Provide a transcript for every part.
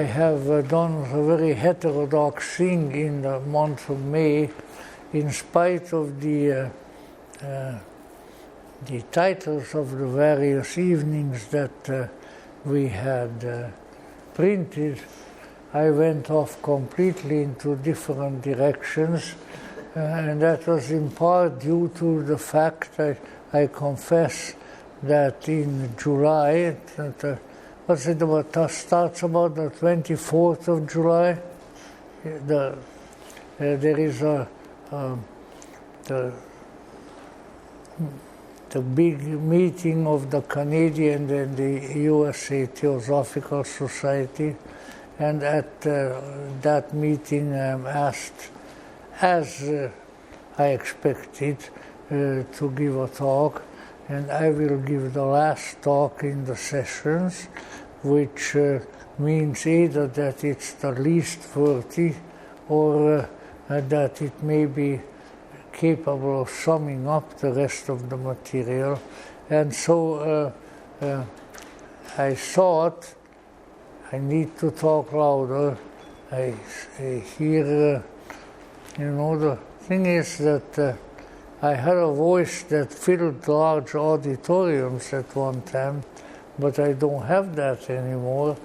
have done a very heterodox thing in the month of May, in spite of the titles of the various evenings that we had printed. I went off completely into different directions, and that was in part due to the fact that I confess that in July, what's it about, starts about the 24th of July, there is the big meeting of the Canadian and the USA Theosophical Society, and at that meeting I'm asked, as I expected, to give a talk, and I will give the last talk in the sessions, which means either that it's the least worthy or that it may be capable of summing up the rest of the material. And so I thought I need to talk louder. I hear, the thing is that I had a voice that filled large auditoriums at one time, but I don't have that anymore,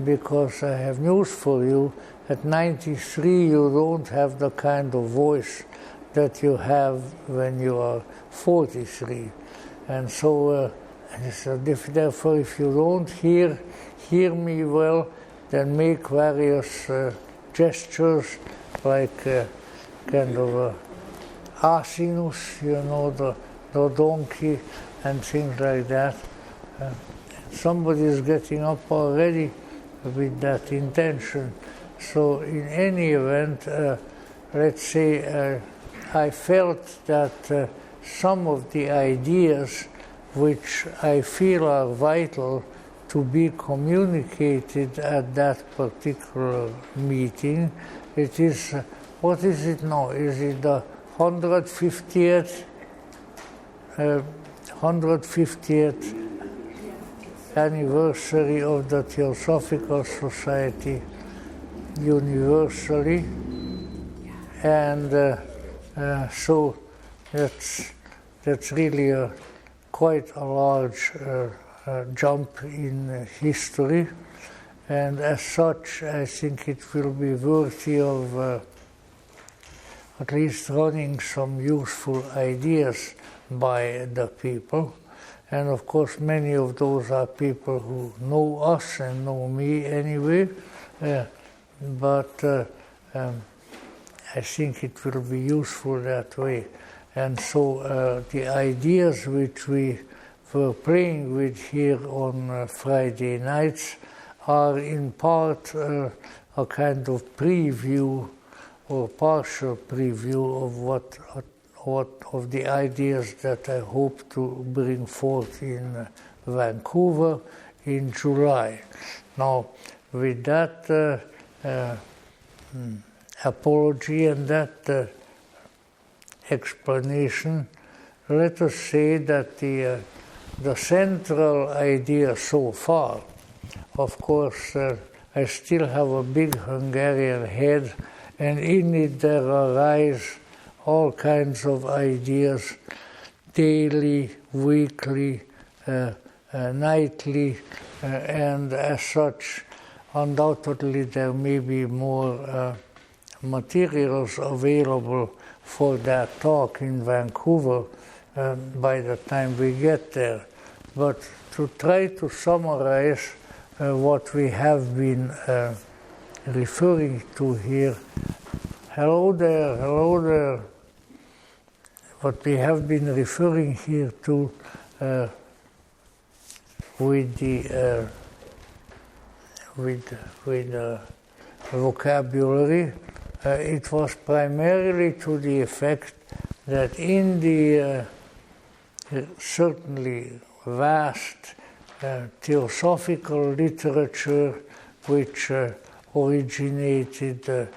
because I have news for you. At 93, you don't have the kind of voice that you have when you are 43. And so, therefore, if you don't hear me well, then make various gestures, like kind of a asinus, the donkey, and things like that. Somebody is getting up already with that intention. So in any event, let's say I felt that some of the ideas which I feel are vital to be communicated at that particular meeting, it is, what is it now? Is it the 150th anniversary of the Theosophical Society universally? And so that's really quite a large jump in history, and as such I think it will be worthy of at least running some useful ideas by the people. And of course many of those are people who know us and know me anyway, but I think it will be useful that way. And so the ideas which we were playing with here on Friday nights are in part a kind of preview or partial preview of what of the ideas that I hope to bring forth in Vancouver in July. Now, with that apology and that explanation, let us say that the central idea so far, of course, I still have a big Hungarian head, and in it there arise all kinds of ideas, daily, weekly, nightly, and as such, undoubtedly there may be more materials available for that talk in Vancouver by the time we get there. But to try to summarize what we have been referring to here, hello there, what we have been referring here to with the vocabulary, it was primarily to the effect that in the certainly vast theosophical literature which originated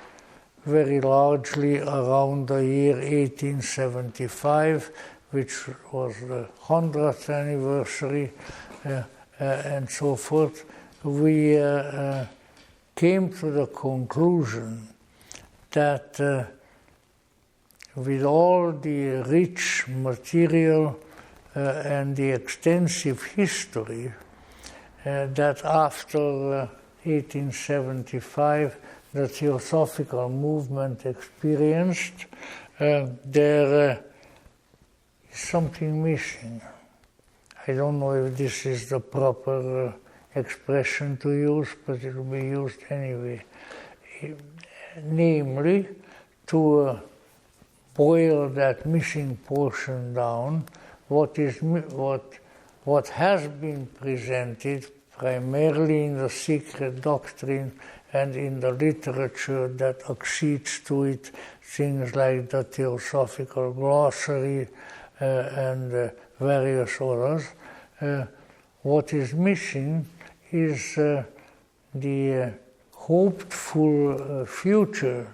very largely around the year 1875, which was the 100th anniversary, and so forth, we came to the conclusion that with all the rich material and the extensive history that after 1875 the Theosophical movement experienced, there is something missing. I don't know if this is the proper expression to use, but it will be used anyway. Namely, to boil that missing portion down, what has been presented primarily in the secret doctrine and in the literature that accedes to it, things like the Theosophical Glossary and various others. What is missing is the hopeful future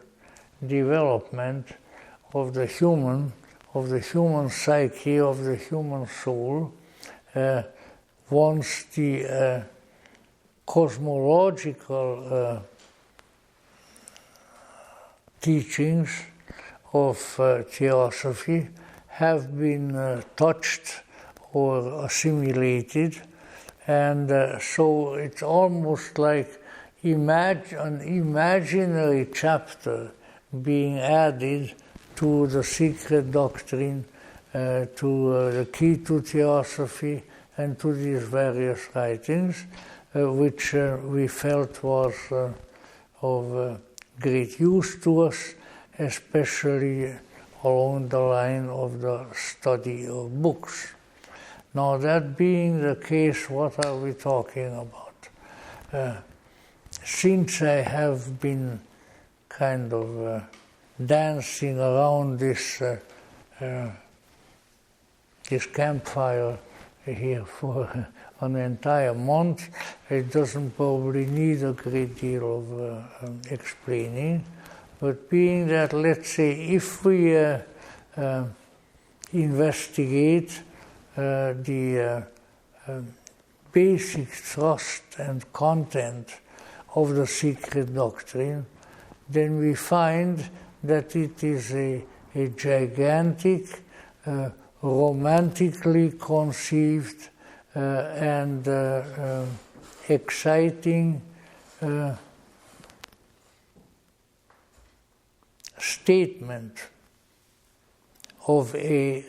development of the human psyche, of the human soul, once the cosmological teachings of theosophy have been touched or assimilated, and so it's almost like an imaginary chapter being added to the secret doctrine, to the key to theosophy, and to these various writings, which we felt was of great use to us, especially along the line of the study of books. Now, that being the case, what are we talking about? Since I have been kind of dancing around this campfire here for an entire month, it doesn't probably need a great deal of explaining. But being that, let's say, if we investigate the basic thrust and content of the secret doctrine, then we find that it is a gigantic, romantically conceived and exciting statement of a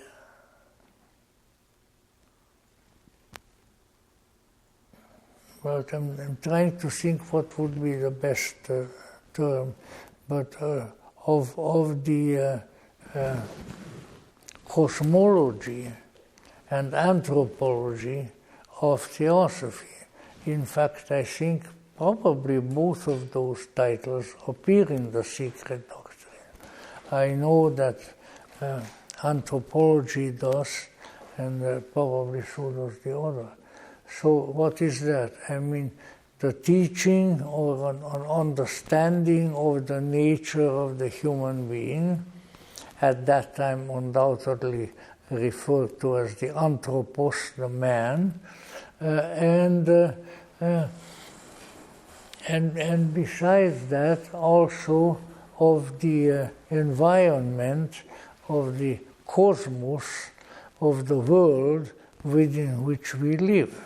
I'm trying to think what would be the best term, but of the cosmology and anthropology of theosophy. In fact, I think probably both of those titles appear in the secret doctrine. I know that anthropology does, and probably so does the other. So what is that? I mean, the teaching or an understanding of the nature of the human being, at that time undoubtedly referred to as the anthropos, the man, and besides that also of the environment, of the cosmos, of the world within which we live.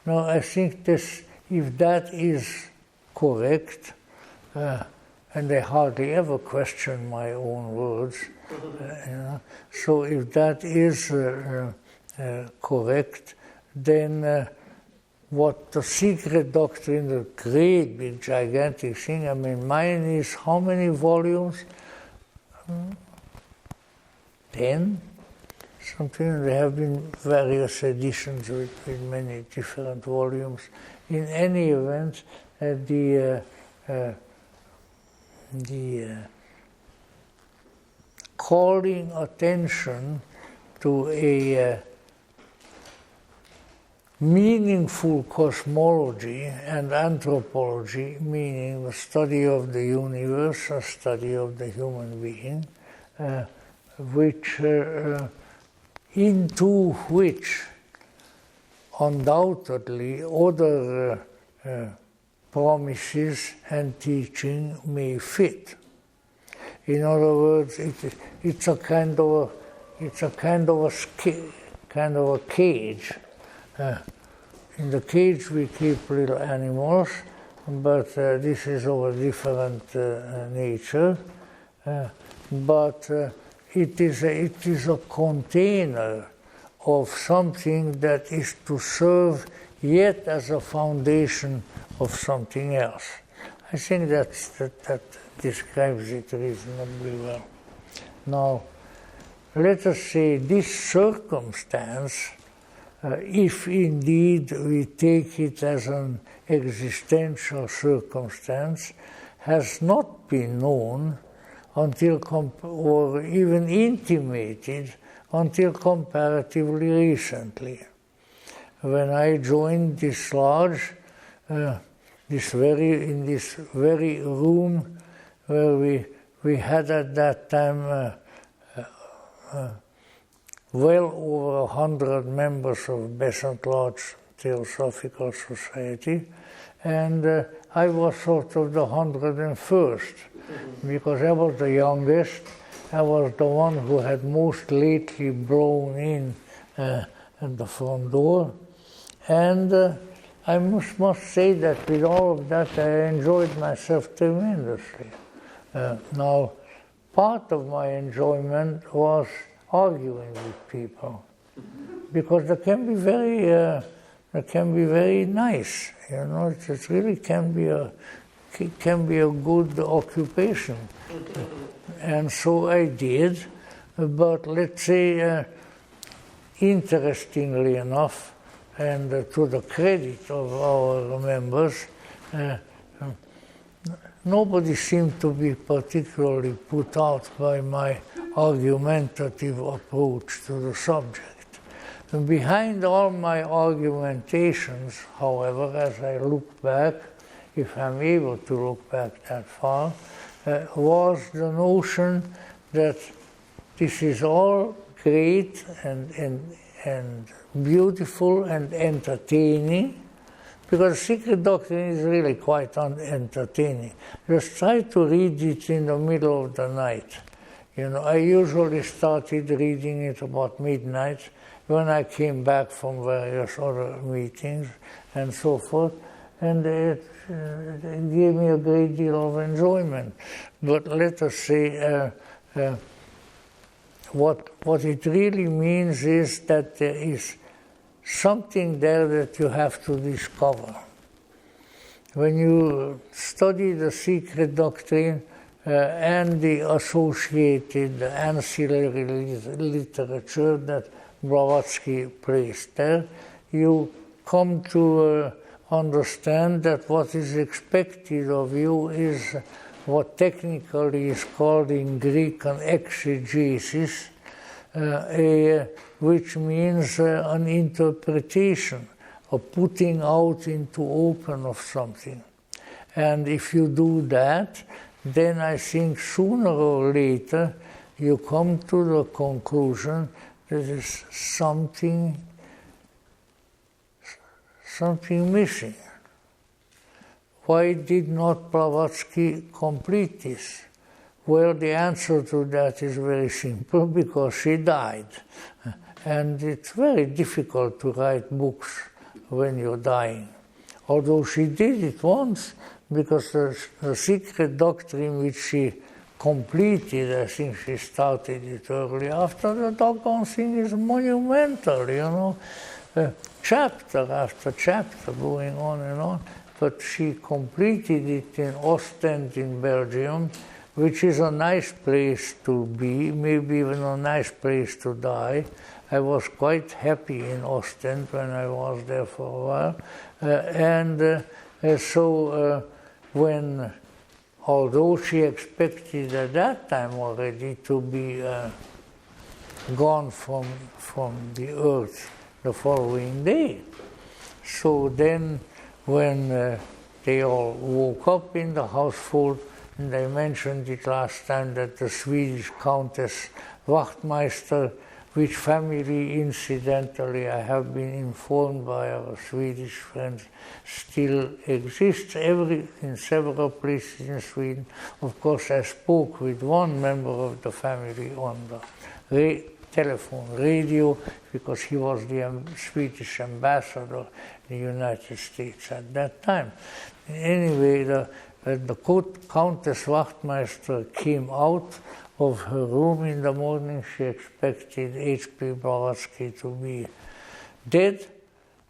Now, I think this, if that is correct, and I hardly ever question my own words, so if that is correct, then what the secret doctrine, the great, big, gigantic thing, I mean, mine is how many volumes? 10? Something. There have been various editions with many different volumes. In any event, the calling attention to a meaningful cosmology and anthropology, meaning the study of the universe, a study of the human being, into which undoubtedly other promises and teaching may fit. In other words, it's a kind of a cage. In the cage we keep little animals, but this is of a different nature. But it is a container of something that is to serve yet as a foundation of something else. I think that describes it reasonably well. Now, let us say this circumstance, if indeed we take it as an existential circumstance, has not been known until or even intimated until comparatively recently. When I joined this lodge, in this very room where we had at that time well over 100 members of Besant Lodge Theosophical Society, and I was sort of the 101st, because I was the youngest. I was the one who had most lately blown in at the front door, and I must say that with all of that I enjoyed myself tremendously. Now, part of my enjoyment was arguing with people, because they can be very nice. You know, it really can be a good occupation. And so I did, but let's say, interestingly enough, and to the credit of our members, nobody seemed to be particularly put out by my argumentative approach to the subject. And behind all my argumentations, however, as I look back, if I'm able to look back that far, was the notion that this is all great and beautiful and entertaining, because secret doctrine is really quite entertaining. Just try to read it in the middle of the night. You know, I usually started reading it about midnight when I came back from various other meetings and so forth, and it gave me a great deal of enjoyment. But let us say, what it really means is that there is something there that you have to discover. When you study the secret doctrine and the associated ancillary literature that Blavatsky placed there, you come to understand that what is expected of you is what technically is called in Greek an exegesis, which means an interpretation, a putting out into open of something. And if you do that, then I think sooner or later you come to the conclusion that there is something missing. Why did not Blavatsky complete this? Well, the answer to that is very simple, because she died. And it's very difficult to write books when you're dying. Although she did it once, because the secret doctrine which she completed, I think she started it early after, the doggone thing is monumental, you know, chapter after chapter going on and on. But she completed it in Ostend in Belgium, which is a nice place to be, maybe even a nice place to die. I was quite happy in Ostend when I was there for a while. So when, although she expected at that time already to be gone from the earth the following day, so then when they all woke up in the household, and I mentioned it last time that the Swedish Countess Wachtmeister which family, incidentally, I have been informed by our Swedish friends, still exists in several places in Sweden. Of course, I spoke with one member of the family on the telephone radio, because he was the Swedish ambassador in the United States at that time. Anyway, the Countess Wachtmeister came out of her room in the morning. She expected H.P. Blavatsky to be dead.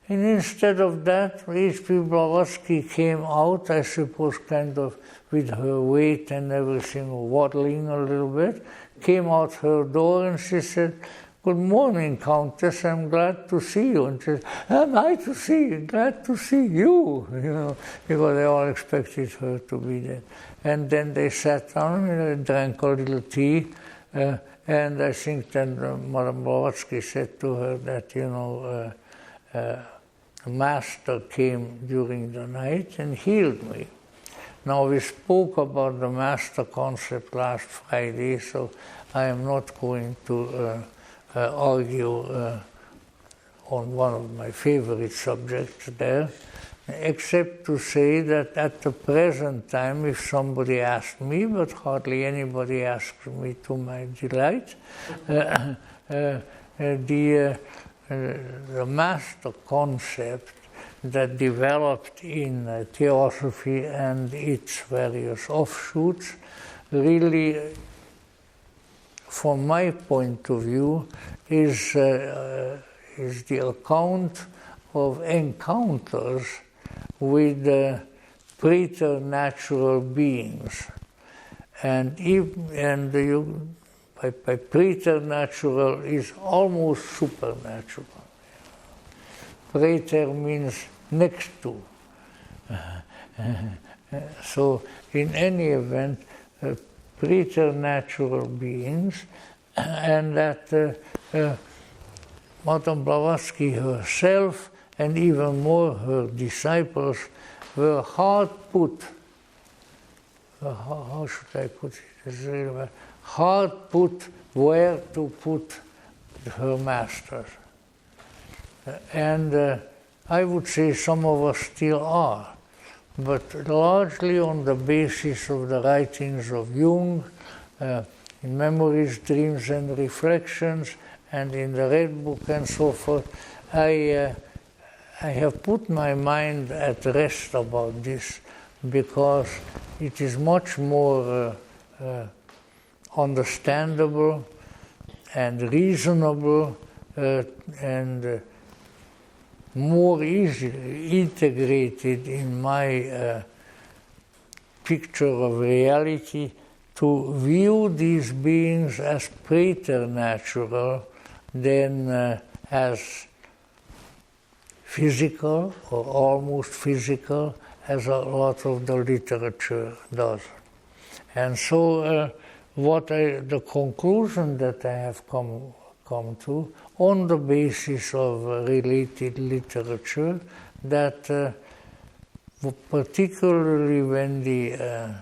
And instead of that, H.P. Blavatsky came out, I suppose, kind of with her weight and everything, waddling a little bit, came out her door, and she said, "Good morning, Countess, I'm glad to see you." And she said, "Am I to see you? Glad to see you," because they all expected her to be dead. And then they sat down and drank a little tea, and I think then Madame Blavatsky said to her that, the Master came during the night and healed me. Now, we spoke about the Master concept last Friday, so I am not going to argue on one of my favorite subjects there, except to say that at the present time, if somebody asked me, but hardly anybody asks me to my delight, the Master concept that developed in Theosophy and its various offshoots really, from my point of view, is the account of encounters with preternatural beings. And by preternatural is almost supernatural. Praeter means next to. So in any event, preternatural beings, and that Madame Blavatsky herself and even more her disciples were hard put, how should I put it? It's really bad. Hard put where to put her masters. And I would say some of us still are, but largely on the basis of the writings of Jung, in Memories, Dreams and Reflections, and in the Red Book and so forth, I have put my mind at rest about this, because it is much more understandable and reasonable and more easily integrated in my picture of reality to view these beings as preternatural than as physical or almost physical, as a lot of the literature does. And so the conclusion that I have come to, on the basis of related literature, that particularly when the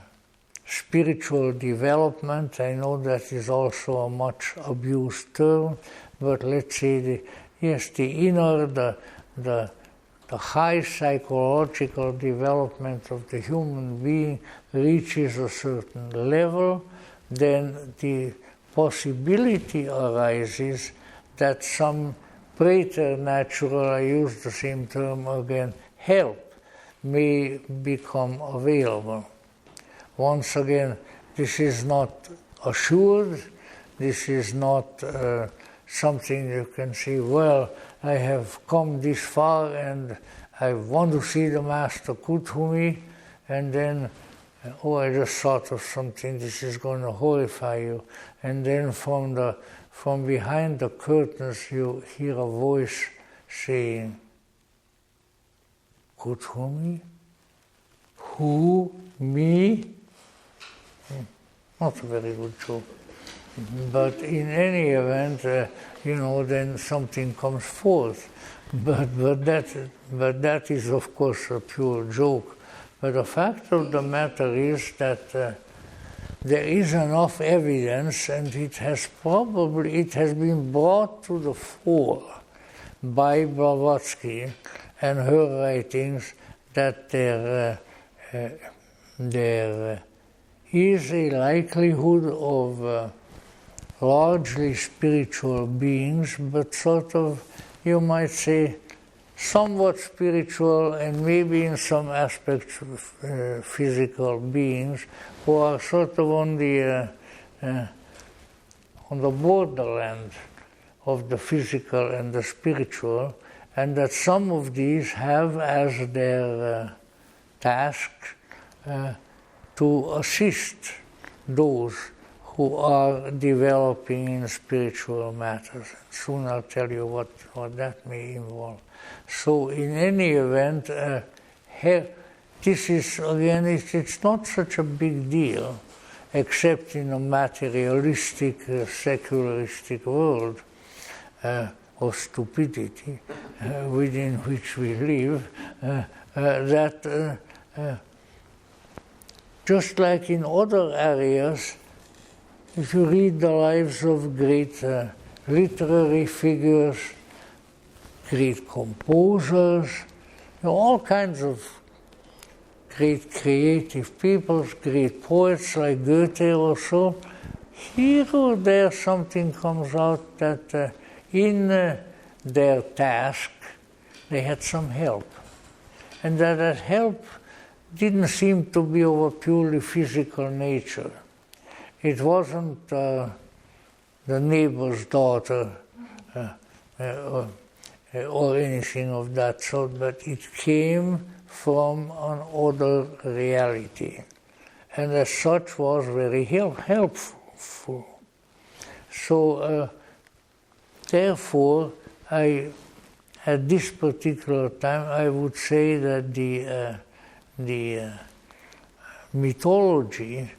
spiritual development, I know that is also a much abused term, but let's say the inner, the high psychological development of the human being reaches a certain level, then the possibility arises that some preternatural, I use the same term again, help may become available. Once again, this is not assured, this is not something you can say, well, I have come this far and I want to see the Master Kuthumi, and then, I just thought of something, this is going to horrify you. And then from behind the curtains you hear a voice saying, Kuthumi? Who? Me? Not a very good joke. But in any event, then something comes forth. But that is, of course, a pure joke. But the fact of the matter is that there is enough evidence, and it has been brought to the fore by Blavatsky and her writings that there is a likelihood of largely spiritual beings, but sort of, you might say, somewhat spiritual and maybe in some aspects physical beings who are sort of on the borderland of the physical and the spiritual, and that some of these have as their task to assist those who are developing in spiritual matters. Soon I'll tell you what that may involve. So in any event, this is, again, it's not such a big deal, except in a materialistic, secularistic world of stupidity within which we live, that just like in other areas, if you read the lives of great literary figures, great composers, all kinds of great creative people, great poets like Goethe or so, here or there something comes out that in their task they had some help. And that help didn't seem to be of a purely physical nature. It wasn't the neighbor's daughter or anything of that sort, but it came from an other reality, and as such was very helpful. So, therefore, at this particular time, I would say that the mythology,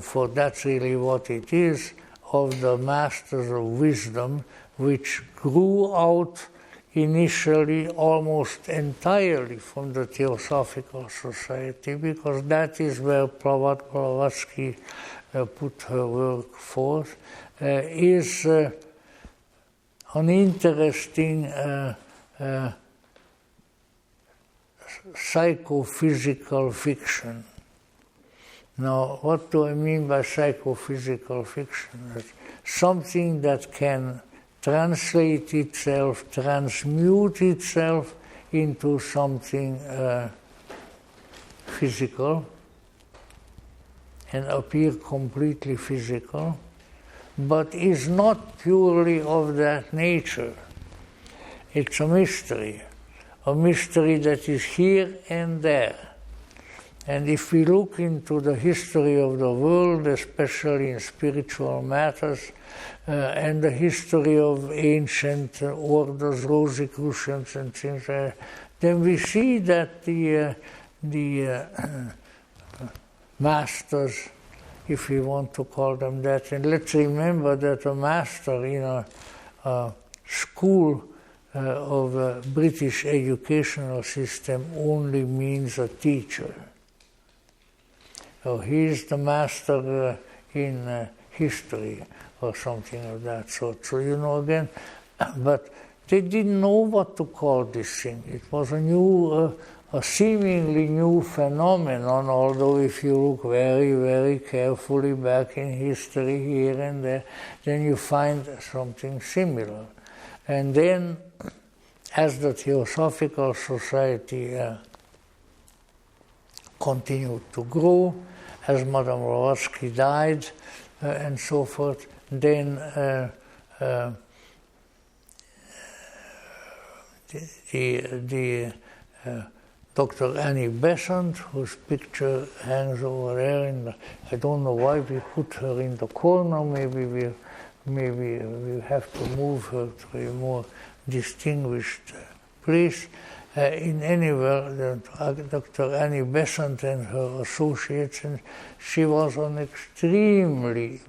for that's really what it is, of the masters of wisdom, which grew out initially almost entirely from the Theosophical Society, because that is where Blavatsky put her work forth, is an interesting psychophysical fiction. Now, what do I mean by psychophysical fiction? That's something that can translate itself, transmute itself into something physical and appear completely physical, but is not purely of that nature. It's a mystery that is here and there. And if we look into the history of the world, especially in spiritual matters, and the history of ancient orders, Rosicrucians and things like that, then we see that the masters, if we want to call them that, and let's remember that a master in a school of a British educational system only means a teacher. So he is the master in history or something of that sort. So, again, but they didn't know what to call this thing. It was a seemingly new phenomenon, although if you look very, very carefully back in history here and there, then you find something similar. And then, as the Theosophical Society continued to grow, as Madame Blavatsky died, and so forth, then Dr. Annie Besant, whose picture hangs over there, I don't know why we put her in the corner. Maybe we'll have to move her to a more distinguished place. In any event, Dr. Annie Besant and her associates, and she was an extremely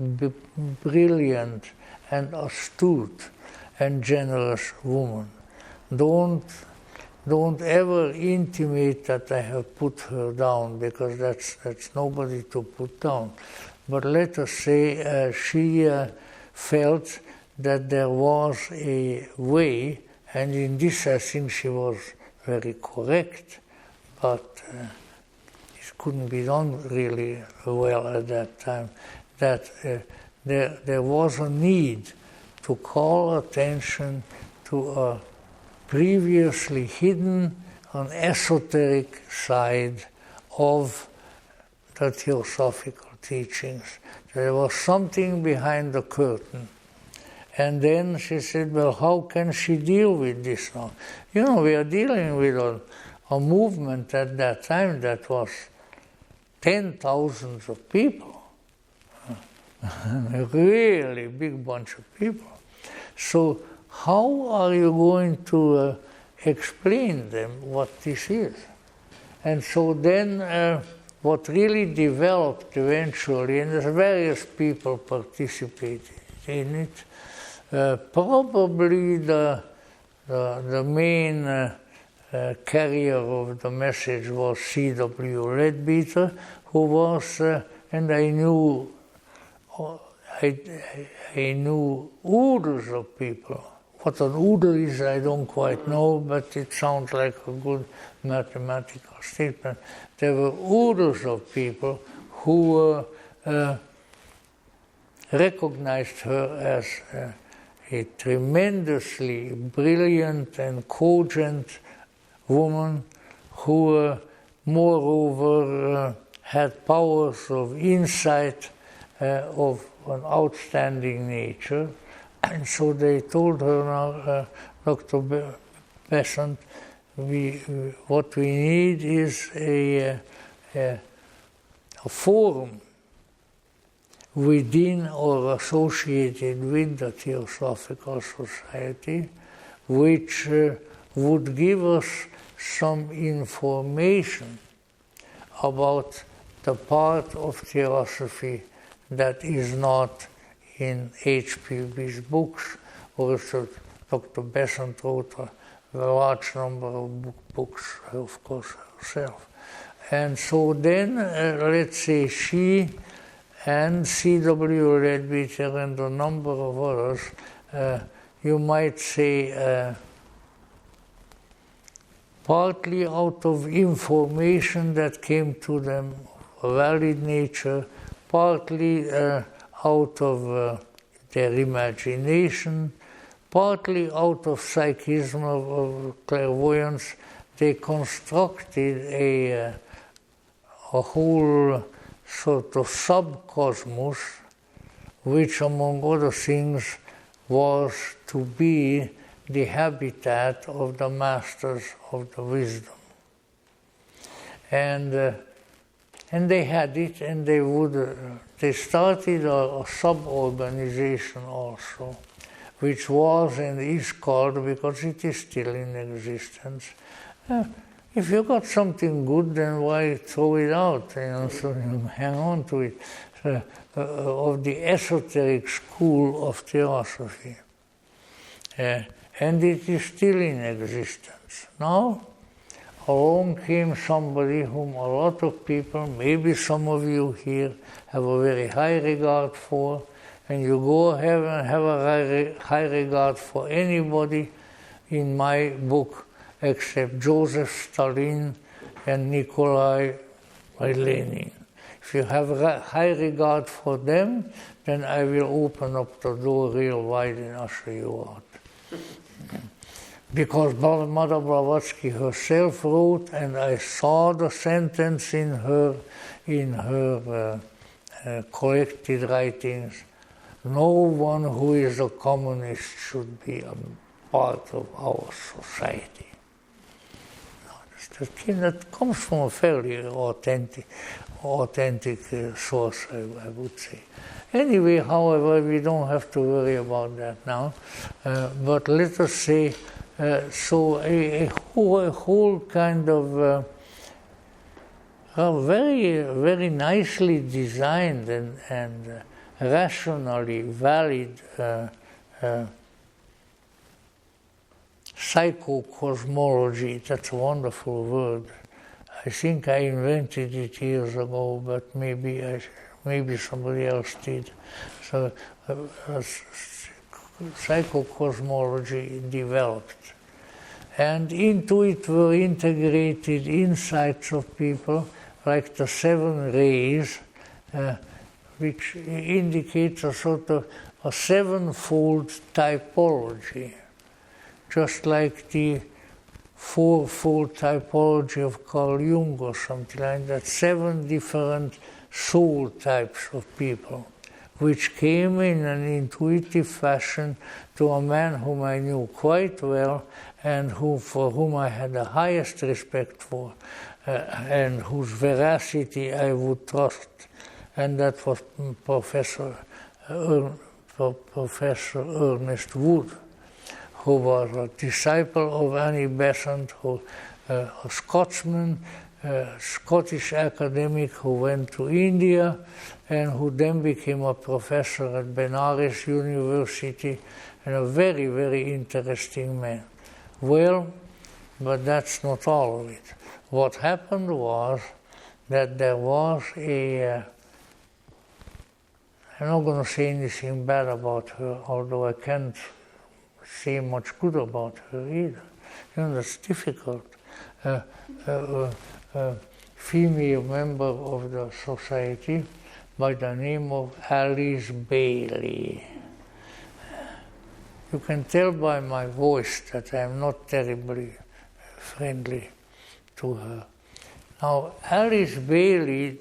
brilliant and astute and generous woman. Don't ever intimate that I have put her down, because that's nobody to put down. but let us say she felt that there was a way, and in this I think she was very correct, but it couldn't be done really well at that time, that there was a need to call attention to a previously hidden, an esoteric side of the theosophical teachings. There was something behind the curtain. And then she said, well, how can she deal with this now? You know, we are dealing with a movement at that time that was 10,000 of people. A really big bunch of people. So how are you going to explain them what this is? And so then what really developed eventually, and there's various people participated in it, probably the main carrier of the message was C.W. Leadbeater, who was, and I knew oodles of people. What an oodle is, I don't quite know, but it sounds like a good mathematical statement. There were oodles of people who recognized her as a tremendously brilliant and cogent woman who, moreover, had powers of insight of an outstanding nature. And so they told her now, Dr. Besant, what we need is a forum within or associated with the Theosophical Society, which would give us some information about the part of theosophy that is not in HPB's books, or so Dr. Besant wrote a large number of books, of course, herself. And so then, let's say she and C.W. Leadbeater and a number of others, you might say, partly out of information that came to them of a valid nature, partly out of their imagination, partly out of psychism, of clairvoyance, they constructed a whole sort of subcosmos, which, among other things, was to be the habitat of the masters of the wisdom. And they had it, and they started a sub-organization also, which was and is called, because it is still in existence, if you got something good, then why throw it out? You know, so you hang on to it. Of the esoteric school of theosophy. And it is still in existence. Now, along came somebody whom a lot of people, maybe some of you here, have a very high regard for, and you go ahead and have a high regard for anybody in my book except Joseph Stalin and Nikolai Lenin. If you have a high regard for them, then I will open up the door real wide and usher you out. Because Mother Blavatsky herself wrote, and I saw the sentence in her collected writings, no one who is a communist should be a part of our society. That comes from a fairly authentic source, I would say. Anyway, however, we don't have to worry about that now. But let us say, so a whole kind of very, very nicely designed and rationally valid psychocosmology, that's a wonderful word. I think I invented it years ago, but maybe maybe somebody else did. So psychocosmology developed. And into it were integrated insights of people, like the 7 rays, which indicates a sort of a 7-fold typology, just like the 4-fold typology of Carl Jung or something like that, 7 different soul types of people, which came in an intuitive fashion to a man whom I knew quite well and for whom I had the highest respect for, and whose veracity I would trust. And that was Professor Ernest Wood, who was a disciple of Annie Besant, a Scotsman, Scottish academic who went to India and who then became a professor at Benares University, and a very, very interesting man. Well, but that's not all of it. What happened was that there was I'm not going to say anything bad about her, although I can't say much good about her either. You know, that's difficult. Female member of the society by the name of Alice Bailey. You can tell by my voice that I am not terribly friendly to her. Now, Alice Bailey,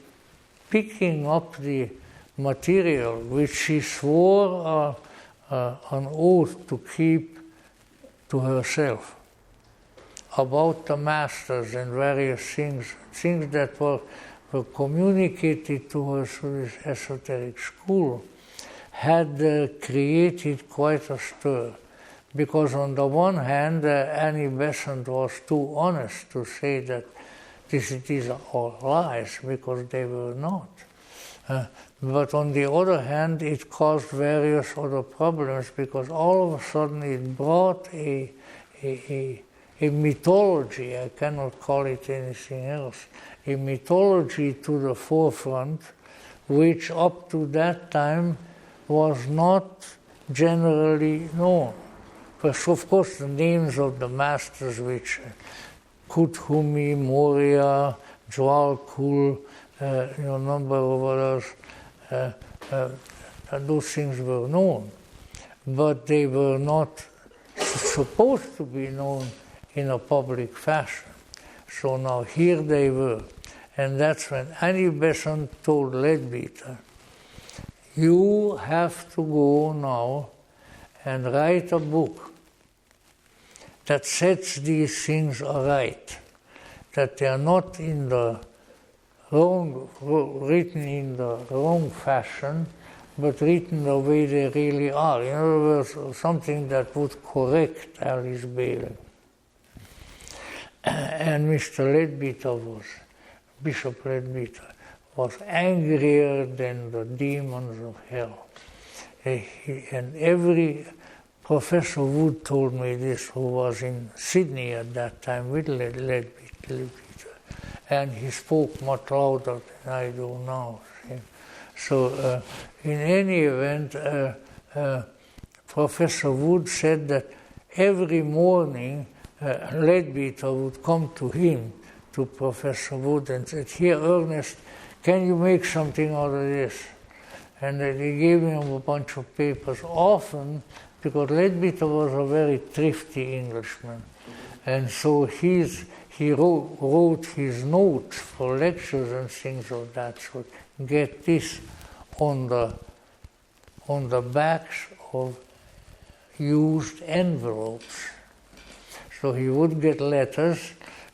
picking up the material which she swore an oath to keep to herself about the masters and various things that were communicated to her through this esoteric school, had created quite a stir. Because on the one hand, Annie Besant was too honest to say that these are all lies, because they were not. But on the other hand, it caused various other problems, because all of a sudden it brought a mythology, I cannot call it anything else, a mythology to the forefront, which up to that time was not generally known. But of course the names of the masters, which Kuthumi, Moria, Jwalkul, a number of others, those things were known, but they were not supposed to be known in a public fashion. So now here they were. And that's when Annie Besant told Leadbeater, you have to go now and write a book that sets these things aright, that they are not in the wrong, written in the wrong fashion, but written the way they really are. In other words, something that would correct Alice Bailey. And Mr. Leadbeater Bishop Leadbeater was angrier than the demons of hell. And every Professor Wood told me this, who was in Sydney at that time with Leadbeater. And he spoke much louder than I do now. So in any event, Professor Wood said that every morning Leadbeater would come to him, to Professor Wood, and said, here, Ernest, can you make something out of this? And they gave him a bunch of papers, often because Leadbeater was a very thrifty Englishman. And so he wrote his notes for lectures and things of that sort. Get this, on the backs of used envelopes. So he would get letters,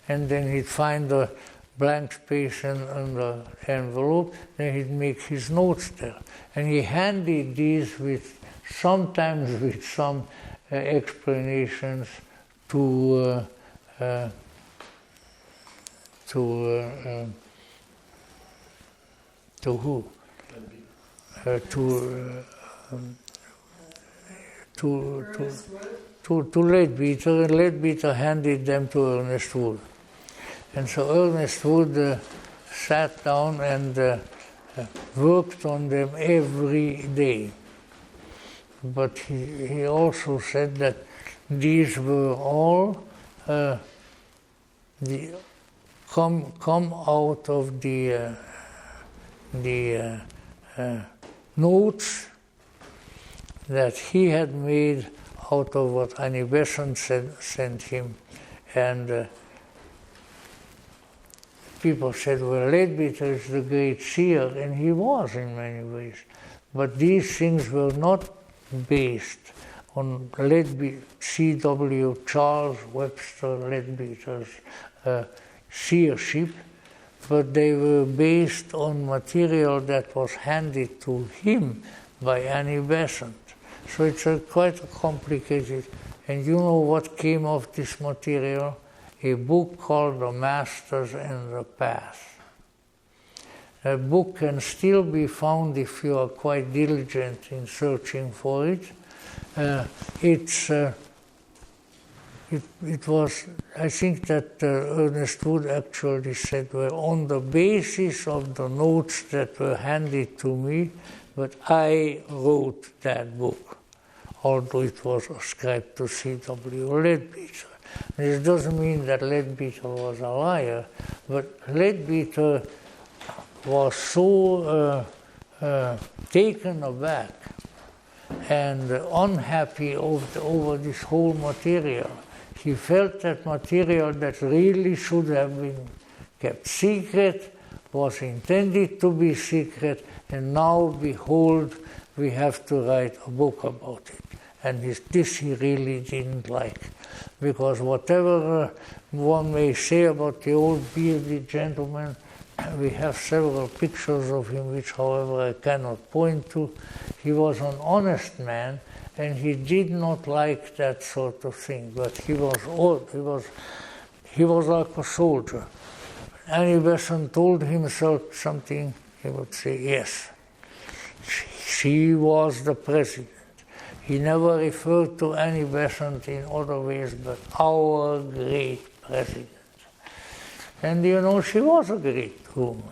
and then he'd find a blank space in the envelope, then he'd make his notes there. And he handed these sometimes with some explanations to who? To Leadbeater, and Leadbeater handed them to Ernest Wood. And so Ernest Wood sat down and worked on them every day. But he also said that these were all come out of the notes that he had made out of what Annie Besant sent him. And people said, well, Leadbeater is the great seer, and he was in many ways. But these things were not based on C.W. Charles Webster Leadbeater's seership, but they were based on material that was handed to him by Annie Besant. So it's quite complicated. And you know what came of this material? A book called The Masters and the Path. A book can still be found if you are quite diligent in searching for it. It was, I think that Ernest Wood actually said, well, on the basis of the notes that were handed to me, but I wrote that book, although it was ascribed to C.W. Leadbeater. This doesn't mean that Leadbeater was a liar, but Leadbeater was so taken aback and unhappy over this whole material. He felt that material that really should have been kept secret was intended to be secret, and now, behold, we have to write a book about it. And this he really didn't like, because whatever one may say about the old bearded gentleman, we have several pictures of him, which, however, I cannot point to. He was an honest man, and he did not like that sort of thing. But he was old. He was like a soldier. Annie Besant told himself something, he would say, yes, she was the president. He never referred to Annie Besant in other ways, but our great president. And you know, she was a great woman.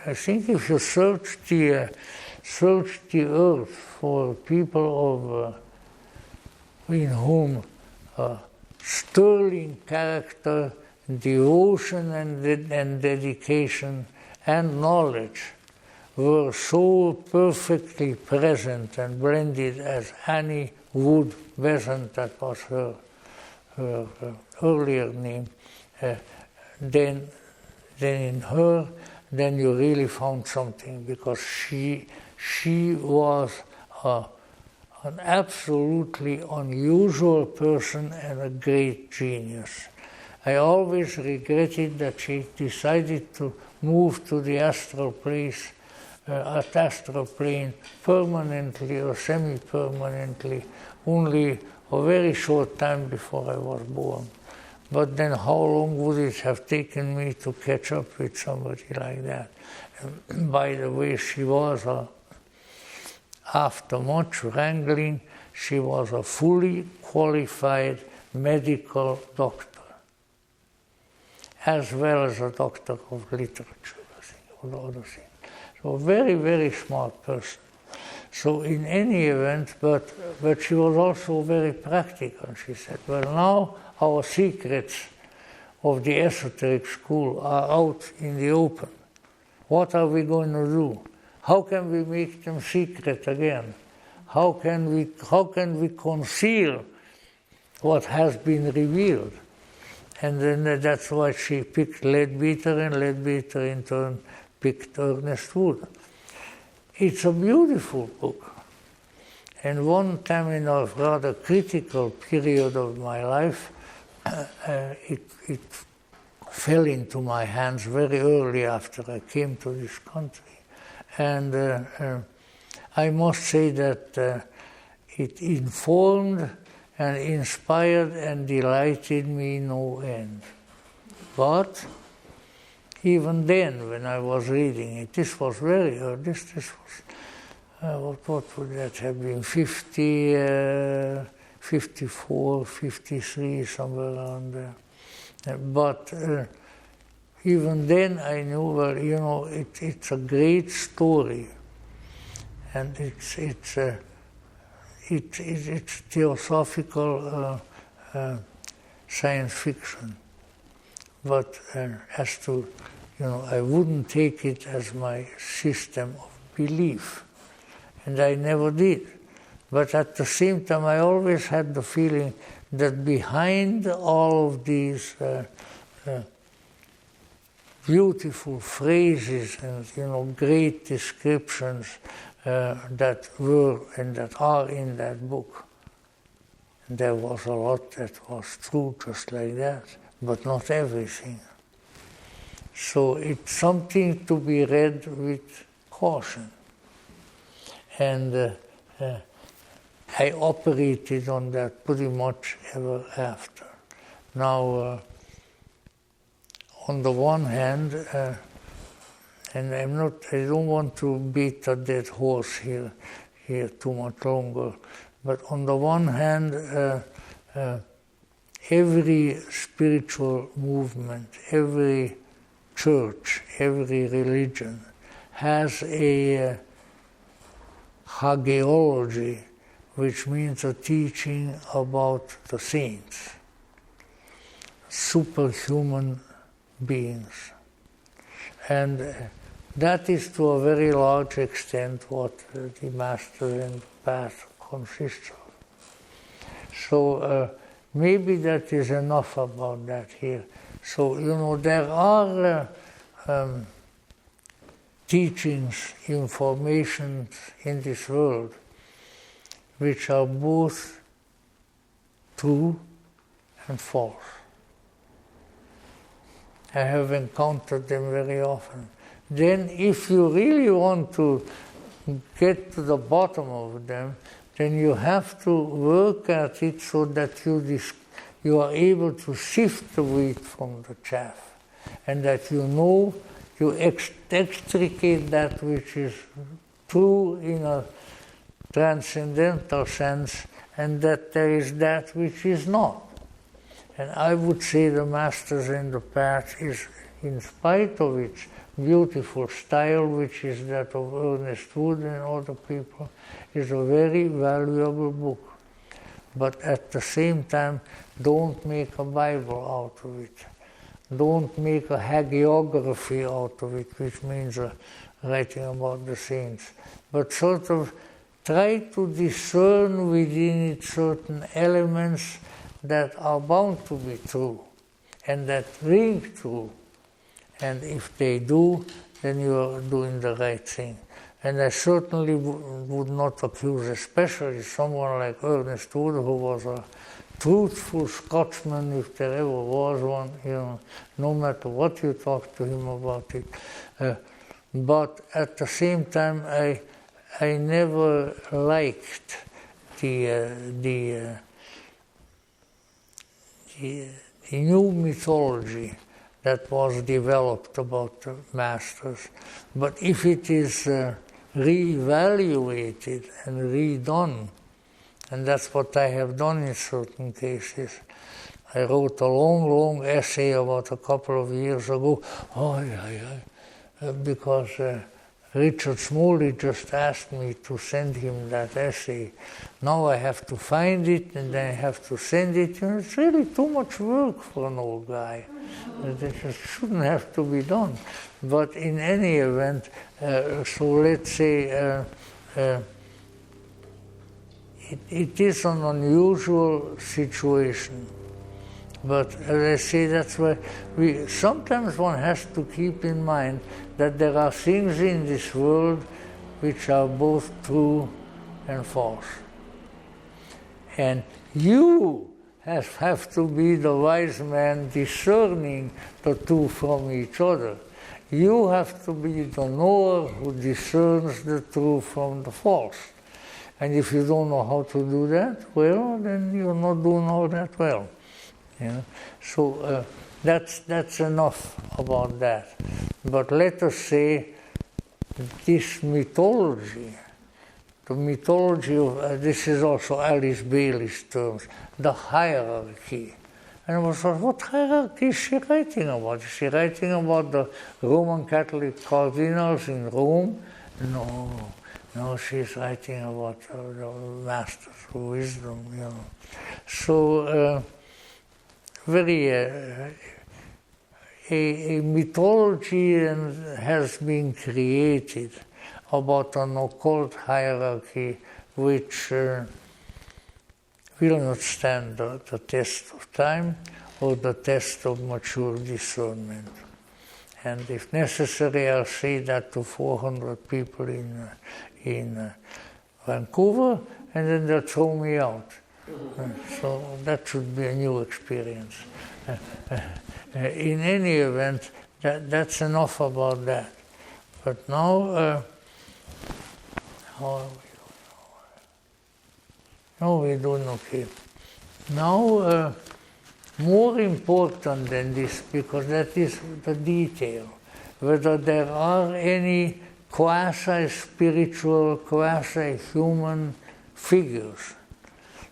I think if you search the earth for people in whom sterling character, devotion and dedication and knowledge were so perfectly present and blended as Annie Wood Besant, that was her earlier name, then in her, then you really found something, because she was an absolutely unusual person and a great genius. I always regretted that she decided to move to the astral plane permanently or semi-permanently only a very short time before I was born. But then how long would it have taken me to catch up with somebody like that? And by the way, she was, after much wrangling, she was a fully qualified medical doctor, as well as a doctor of literature, I think, or other things. So a very, very smart person. So in any event, but she was also very practical. She said, well, now our secrets of the esoteric school are out in the open. What are we going to do? How can we make them secret again? How can we conceal what has been revealed? And then that's why she picked Leadbeater, and Leadbeater in turn picked Ernest Wood. It's a beautiful book. And one time in a rather critical period of my life, it fell into my hands very early after I came to this country. And I must say that it informed and inspired and delighted me no end. But even then, when I was reading it, this was very early, this was, what would that have been, 54, 53, somewhere around there. But even then I knew, well, you know, it's a great story, and it's theosophical science fiction. But as to, you know, I wouldn't take it as my system of belief, and I never did. But at the same time, I always had the feeling that behind all of these beautiful phrases and, you know, great descriptions that were and that are in that book, there was a lot that was true just like that, but not everything. So it's something to be read with caution. And I operated on that pretty much ever after. Now, on the one hand, and I don't want to beat a dead horse here too much longer, but on the one hand, every spiritual movement, every church, every religion has a hagiology, which means a teaching about the saints, superhuman beings. And that is to a very large extent what the Masters in the Path consists of. So maybe that is enough about that here. So, you know, there are teachings, informations in this world which are both true and false. I have encountered them very often. Then if you really want to get to the bottom of them, then you have to work at it so that you are able to sift the wheat from the chaff, and that you know, you extricate that which is true in a transcendental sense, and that there is that which is not. And I would say the Masters in the Path is, in spite of its beautiful style, which is that of Ernest Wood and other people, is a very valuable book. But at the same time, don't make a Bible out of it. Don't make a hagiography out of it, which means writing about the saints. But sort of try to discern within it certain elements that are bound to be true and that ring true. And if they do, then you are doing the right thing. And I certainly would not accuse, especially someone like Ernest Wood, who was a truthful Scotsman, if there ever was one, you know, no matter what you talk to him about it. But at the same time, I never liked the new mythology that was developed about the Masters. But if it is re-evaluated and redone, and that's what I have done in certain cases. I wrote a long essay about a couple of years ago, because Richard Smalley just asked me to send him that essay. Now I have to find it, and then I have to send it. And it's really too much work for an old guy. It just shouldn't have to be done. But in any event, so let's say it is an unusual situation. But as I say, that's why sometimes one has to keep in mind that there are things in this world which are both true and false. And you have to be the wise man discerning the two from each other. You have to be the knower who discerns the true from the false. And if you don't know how to do that, well, then you're not doing all that well. You know? So that's enough about that. But let us say this mythology, the mythology of, this is also Alice Bailey's terms, the hierarchy. And I was thought, what hierarchy is she writing about? Is she writing about the Roman Catholic cardinals in Rome? No, she's writing about the masters of wisdom, you know. So, very a mythology has been created about an occult hierarchy which will not stand the test of time or the test of mature discernment. And if necessary, I'll say that to 400 people in Vancouver, and then they'll throw me out. So that should be a new experience. In any event, that's enough about that. But now, how are we doing? No, we're doing okay. Now, more important than this, because that is the detail, whether there are any quasi-spiritual, quasi-human figures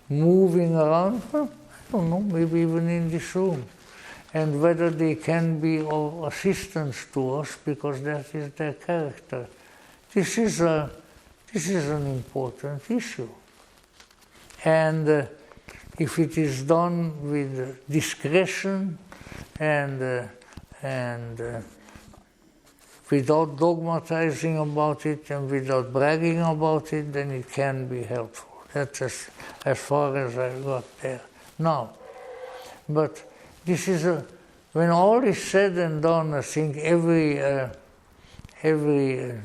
moving around, I don't know, maybe even in this room, and whether they can be of assistance to us because that is their character. This is an important issue. And if it is done with discretion and without dogmatizing about it and without bragging about it, then it can be helpful. That's as far as I got there. Now, but this is when all is said and done, I think every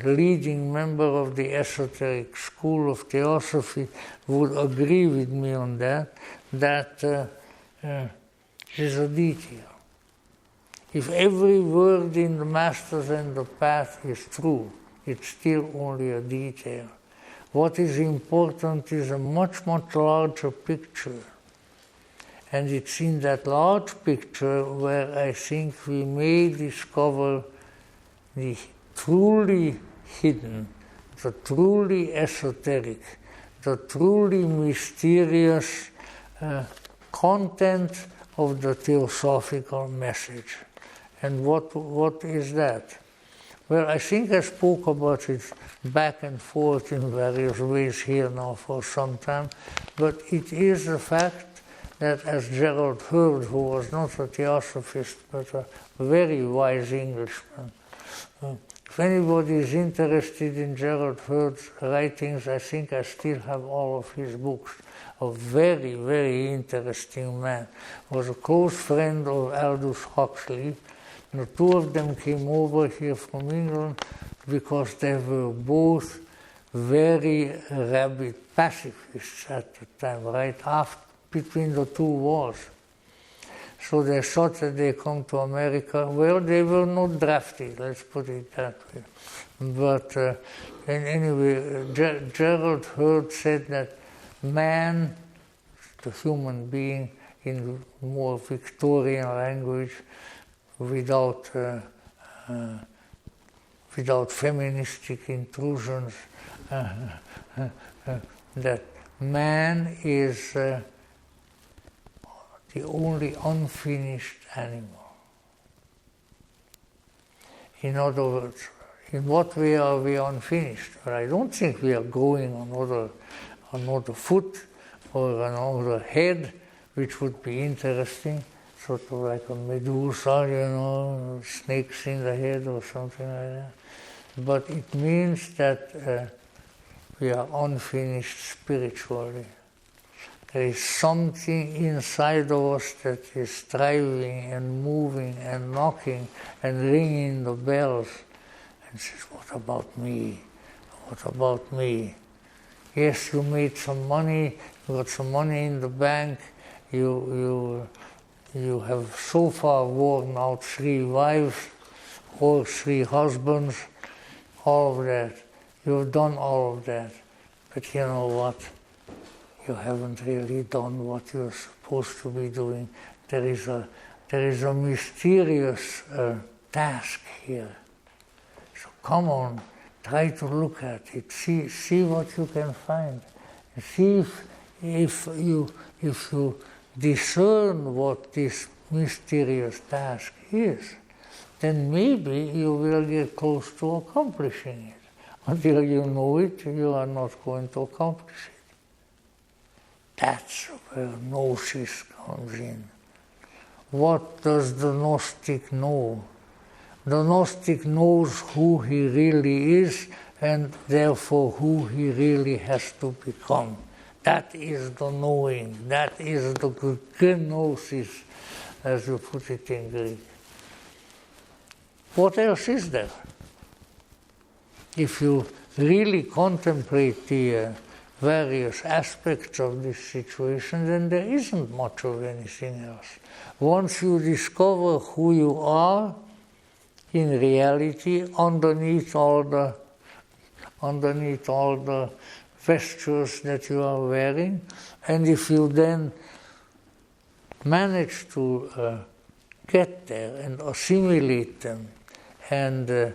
leading member of the esoteric school of theosophy would agree with me on that is a detail. If every word in the Masters and the Path is true, it's still only a detail. What is important is a much, much larger picture. And it's in that large picture where I think we may discover the truly hidden, the truly esoteric, the truly mysterious content of the theosophical message. And what is that? Well, I think I spoke about it back and forth in various ways here now for some time, but it is the fact that, as Gerald Heard, who was not a theosophist but a very wise Englishman, if anybody is interested in Gerald Heard's writings, I think I still have all of his books. A very, very interesting man. Was a close friend of Aldous Huxley. The two of them came over here from England because they were both very rabid pacifists at the time, right after, between the two wars. So they thought that they come to America. Well, they were not drafted, let's put it that way. But anyway, Gerald Heard said that man, the human being, in more Victorian language, without feministic intrusions, that man is the only unfinished animal. In other words, in what way are we unfinished? Well, I don't think we are growing another foot or another head, which would be interesting, sort of like a Medusa, you know, snakes in the head or something like that. But it means that we are unfinished spiritually. There is something inside of us that is striving and moving and knocking and ringing the bells and says, what about me? What about me? Yes, you made some money, you got some money in the bank, you have so far worn out 3 wives or 3 husbands, all of that. You've done all of that. But you know what? You haven't really done what you're supposed to be doing. There is a mysterious task here. So come on, try to look at it. See what you can find. See if you discern what this mysterious task is, then maybe you will get close to accomplishing it. Until you know it, you are not going to accomplish it. That's where gnosis comes in. What does the Gnostic know? The Gnostic knows who he really is, and therefore who he really has to become. That is the knowing. That is the gnosis, as you put it in Greek. What else is there? If you really contemplate the various aspects of this situation, then there isn't much of anything else. Once you discover who you are in reality, underneath all the vestures that you are wearing, and if you then manage to get there and assimilate them and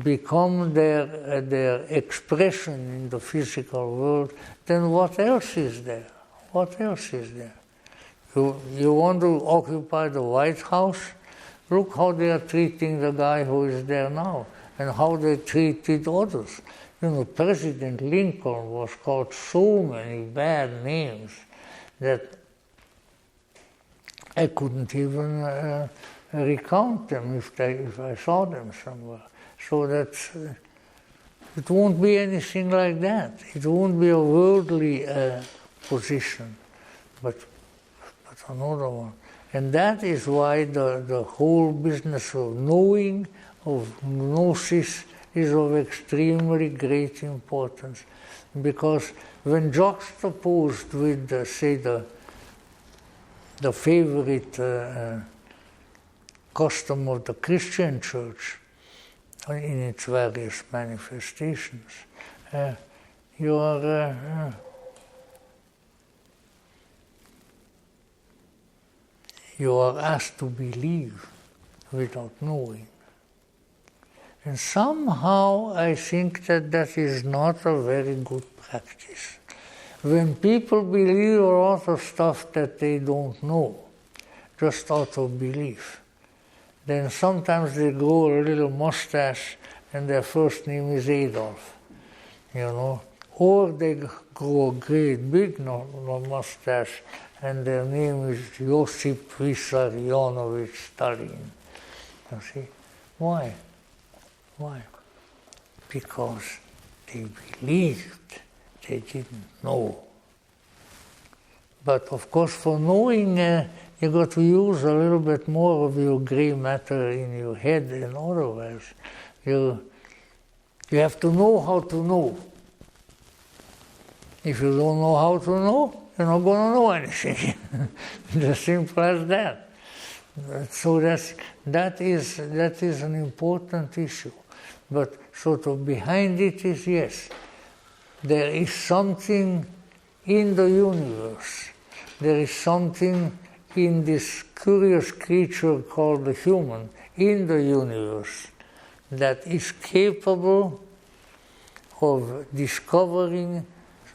become their expression in the physical world, then what else is there? What else is there? You want to occupy the White House? Look how they are treating the guy who is there now, and how they treated others. You know, President Lincoln was called so many bad names that I couldn't even recount them if I saw them somewhere. So that's, it won't be anything like that. It won't be a worldly position, but another one. And that is why the whole business of knowing, of gnosis, is of extremely great importance. Because when juxtaposed with, say, the favorite custom of the Christian Church in its various manifestations, you are asked to believe without knowing. And somehow I think that is not a very good practice. When people believe a lot of stuff that they don't know, just out of belief, then sometimes they grow a little mustache and their first name is Adolf, you know, or they grow a great big mustache and their name is Josip Vissarionovich Stalin. You see? Why? Why? Because they believed, they didn't know. But of course, for knowing, you got to use a little bit more of your gray matter in your head, and otherwise, you have to know how to know. If you don't know how to know, you're not going to know anything. It's as simple as that. So that is an important issue. But sort of behind it is, yes, there is something in the universe. There is something in this curious creature called the human, in the universe, that is capable of discovering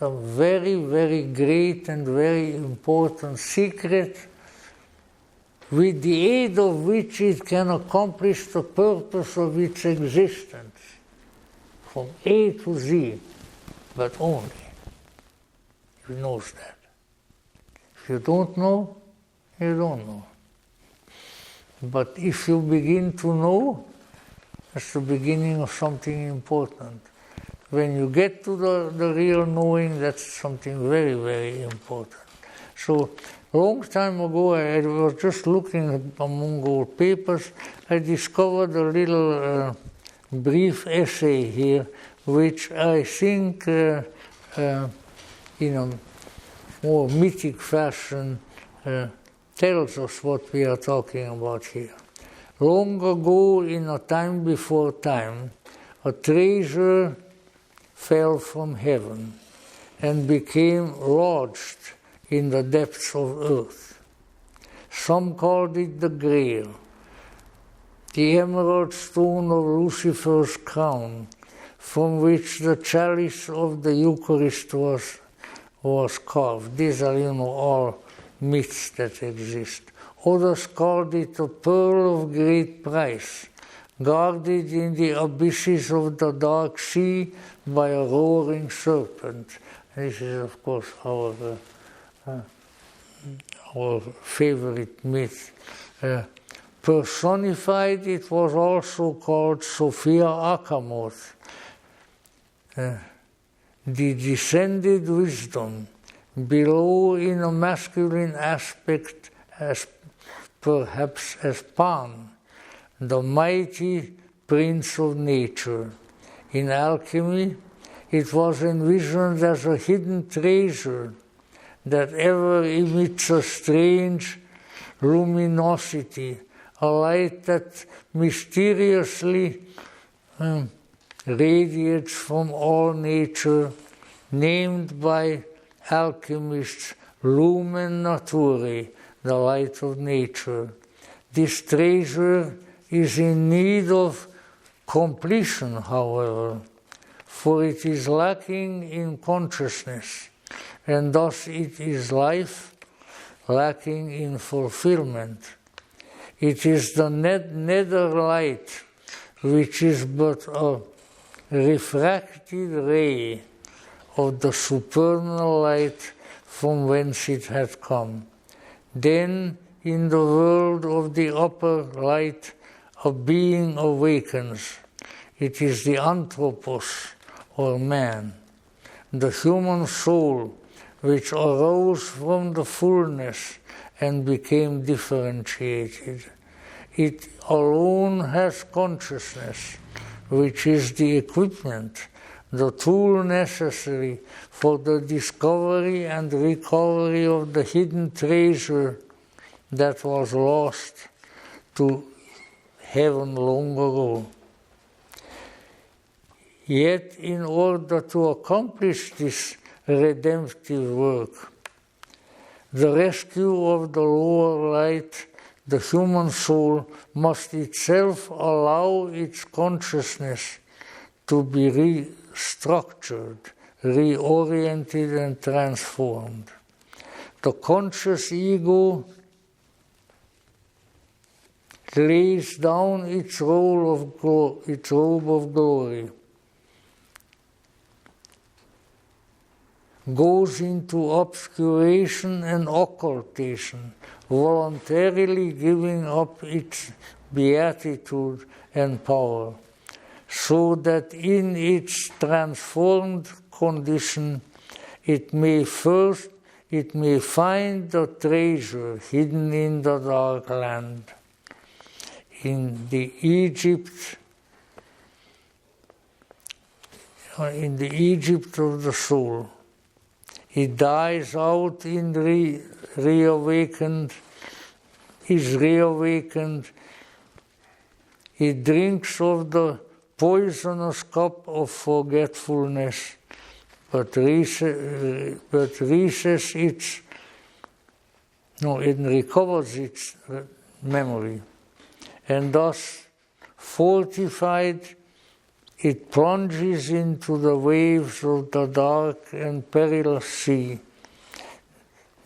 some very, very great and very important secret, with the aid of which it can accomplish the purpose of its existence, from A to Z, but only if it knows that. If you don't know, you don't know. But if you begin to know, that's the beginning of something important. When you get to the real knowing, that's something very, very important. So, a long time ago, I was just looking among old papers, I discovered a little brief essay here, which I think, in a more mythic fashion, tells us what we are talking about here. Long ago, in a time before time, a treasure fell from heaven and became lodged in the depths of earth. Some called it the Grail, the emerald stone of Lucifer's crown, from which the chalice of the Eucharist was carved. These are, all myths that exist. Others called it a pearl of great price, guarded in the abysses of the dark sea by a roaring serpent. This is, of course, our favorite myth. Personified, it was also called Sophia Achamoth, the descended wisdom, below in a masculine aspect as perhaps as Pan, the mighty prince of nature. In alchemy, it was envisioned as a hidden treasure that ever emits a strange luminosity, a light that mysteriously radiates from all nature, named by alchemists lumen naturae, the light of nature. This treasure is in need of completion, however, for it is lacking in consciousness, and thus it is life lacking in fulfillment. It is the nether light, which is but a refracted ray of the supernal light from whence it had come. Then, in the world of the upper light, a being awakens. It is the anthropos, or man, the human soul, which arose from the fullness and became differentiated. It alone has consciousness, which is the equipment, the tool necessary for the discovery and recovery of the hidden treasure that was lost to heaven long ago. Yet, in order to accomplish this redemptive work, the rescue of the lower light, the human soul must itself allow its consciousness to be restructured, reoriented, and transformed. The conscious ego lays down its robe of glory, goes into obscuration and occultation, voluntarily giving up its beatitude and power, so that in its transformed condition it may find the treasure hidden in the dark land. In the Egypt of the soul, it dies out in is reawakened, it drinks of the poisonous cup of forgetfulness, but it recovers its memory, and thus fortified, it plunges into the waves of the dark and perilous sea,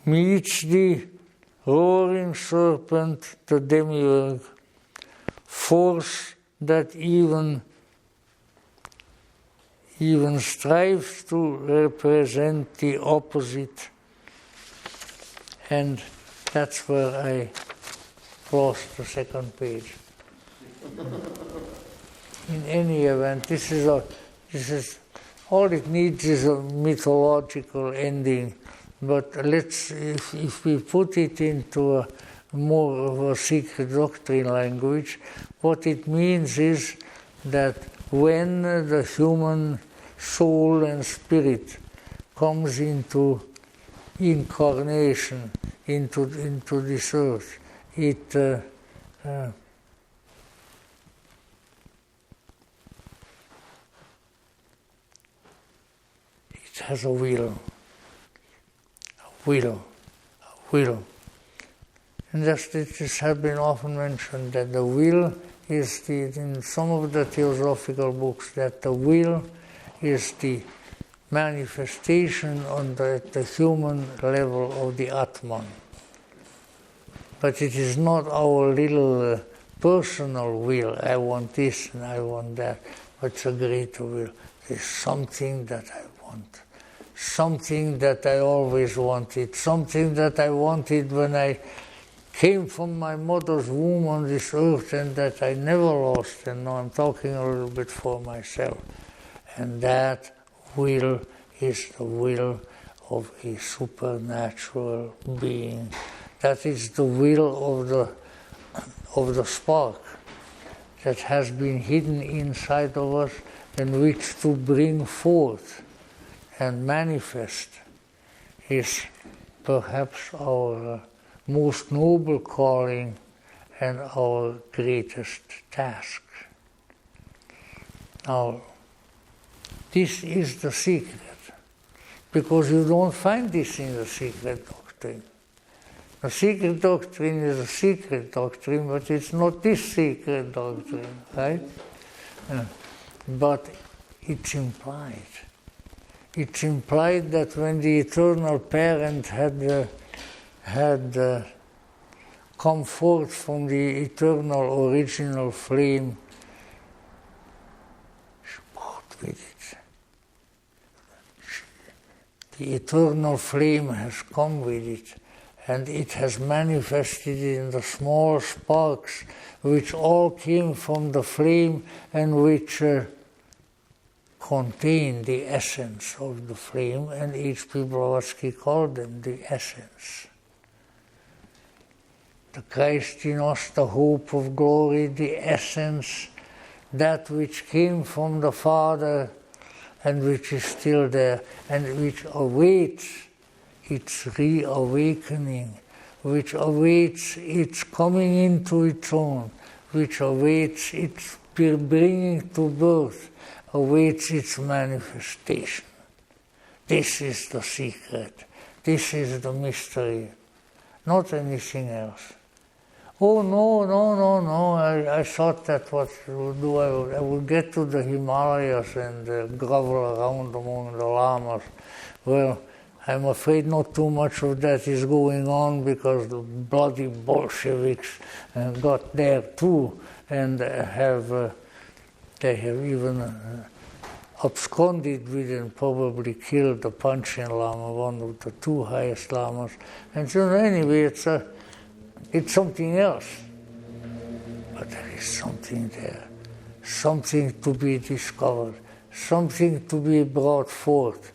meets the roaring serpent, the demiurge, force that even strives to represent the opposite. And that's where I lost the second page. In any event, this is all it needs is a mythological ending. But if we put it into a more of a secret doctrine language, what it means is that when the human soul and spirit comes into incarnation, into this earth, it has a will. And this has been often mentioned, that the will is in some of the theosophical books, that the will is the manifestation on the human level of the Atman. But it is not our little personal will, I want this and I want that, but it's a greater will. There's something that I want, something that I always wanted, something that I wanted when I came from my mother's womb on this earth and that I never lost, and now I'm talking a little bit for myself. And that will is the will of a supernatural being. That is the will of the spark that has been hidden inside of us and which to bring forth and manifest is perhaps our most noble calling and our greatest task. Now, this is the secret, because you don't find this in the secret doctrine. The secret doctrine is a secret doctrine, but it's not this secret doctrine, right? But it's implied. It's implied that when the eternal parent had come forth from the eternal original flame, she brought with it. The eternal flame has come with it, and it has manifested in the small sparks which all came from the flame and which contain the essence of the flame, and H.P. Blavatsky called them the essence. The Christ in us, the hope of glory, the essence, that which came from the Father and which is still there, and which awaits its reawakening, which awaits its coming into its own, which awaits its bringing to birth, awaits its manifestation. This is the secret. This is the mystery, not anything else. Oh, no, I thought that what I would do, I would get to the Himalayas and grovel around among the lamas. Well, I'm afraid not too much of that is going on, because the bloody Bolsheviks got there too, and they have even absconded with and probably killed the Panchen Lama, one of the two highest lamas. And so anyway, it's something else. But there is something there, something to be discovered, something to be brought forth,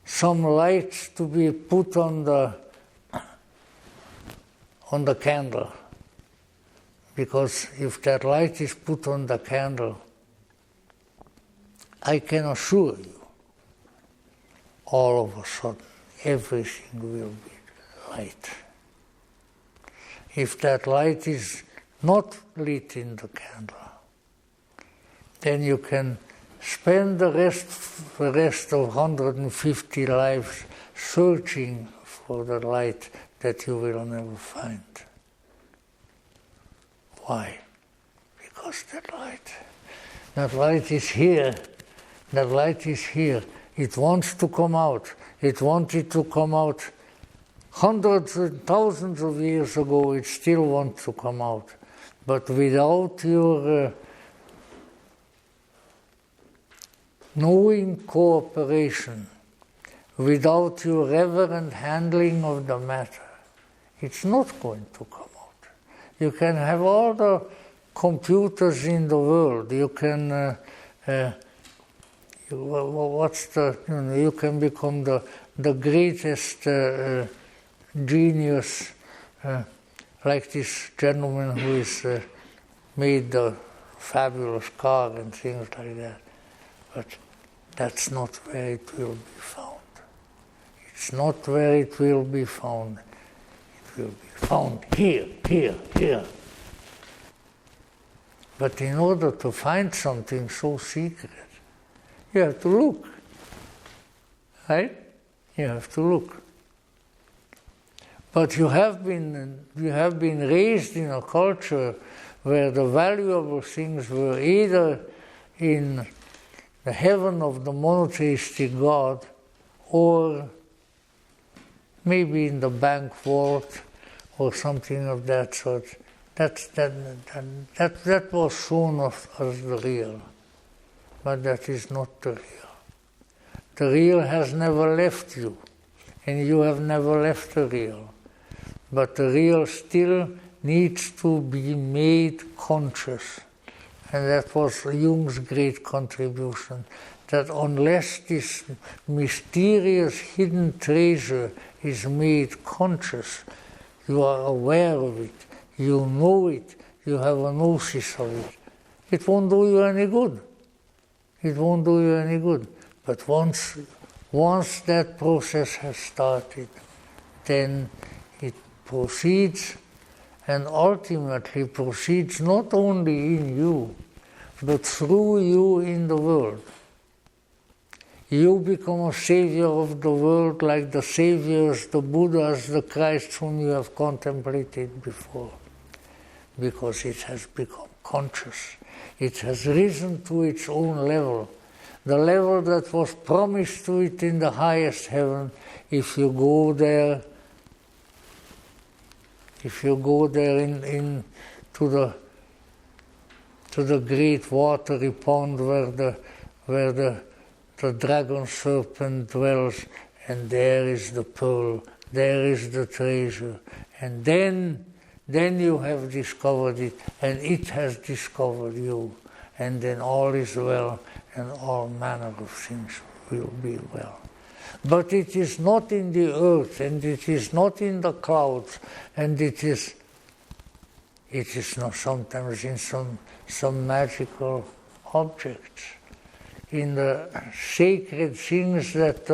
some light to be put on the candle. Because if that light is put on the candle, I can assure you, all of a sudden, everything will be light. If that light is not lit in the candle, then you can spend the rest of 150 lives searching for the light that you will never find. Why? Because that light is here. That light is here. It wants to come out. It wanted to come out hundreds and thousands of years ago. It still wants to come out. But without your knowing cooperation, without your reverent handling of the matter, it's not going to come out. You can have all the computers in the world. You can, you can become the greatest genius, like this gentleman who is made the fabulous car and things like that. But that's not where it will be found. It's not where it will be found. It will be found here. But in order to find something so secret, you have to look. Right? You have to look. But you have been raised in a culture where the valuable things were either in the heaven of the monotheistic God, or maybe in the bank vault, or something of that sort. That was shown as the real, but that is not the real. The real has never left you, and you have never left the real. But the real still needs to be made conscious. And that was Jung's great contribution, that unless this mysterious hidden treasure is made conscious, you are aware of it, you know it, you have a gnosis of it, it won't do you any good. It won't do you any good. But once that process has started, then it proceeds, and ultimately proceeds not only in you, but through you in the world. You become a savior of the world like the saviors, the Buddhas, the Christ whom you have contemplated before, because it has become conscious. It has risen to its own level, the level that was promised to it in the highest heaven. If you go there to the great watery pond where the dragon serpent dwells, and there is the pearl, there is the treasure, and then you have discovered it, and it has discovered you, and then all is well, and all manner of things will be well. But it is not in the earth, and it is not in the clouds, and it is not sometimes in some magical objects, in the sacred things that